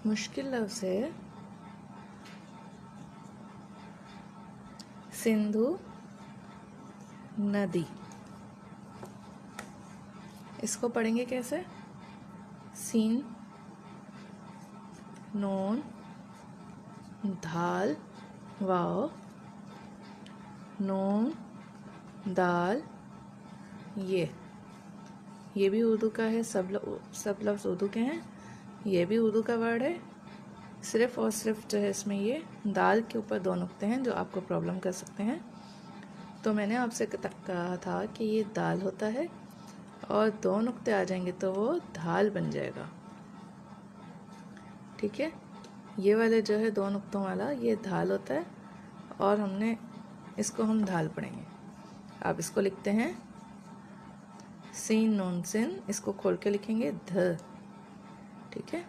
मुश्किल लफ्ज़ है सिंधु नदी। इसको पढ़ेंगे कैसे? सीन नून धाल वाव नून दाल ये भी उर्दू का है। सब लफ्ज़ उर्दू के हैं। ये भी उर्दू का वर्ड है। सिर्फ़ और सिर्फ जो है इसमें ये दाल के ऊपर 2 नुक्ते हैं जो आपको प्रॉब्लम कर सकते हैं। तो मैंने आपसे कहा था कि ये दाल होता है और 2 नुक्ते आ जाएंगे तो वो धाल बन जाएगा। ठीक है, ये वाले जो है 2 नुक्तों वाला ये धाल होता है और इसको हम धाल पढ़ेंगे। आप इसको लिखते हैं सीन नून सिन, इसको खोल के लिखेंगे ध। ठीक है,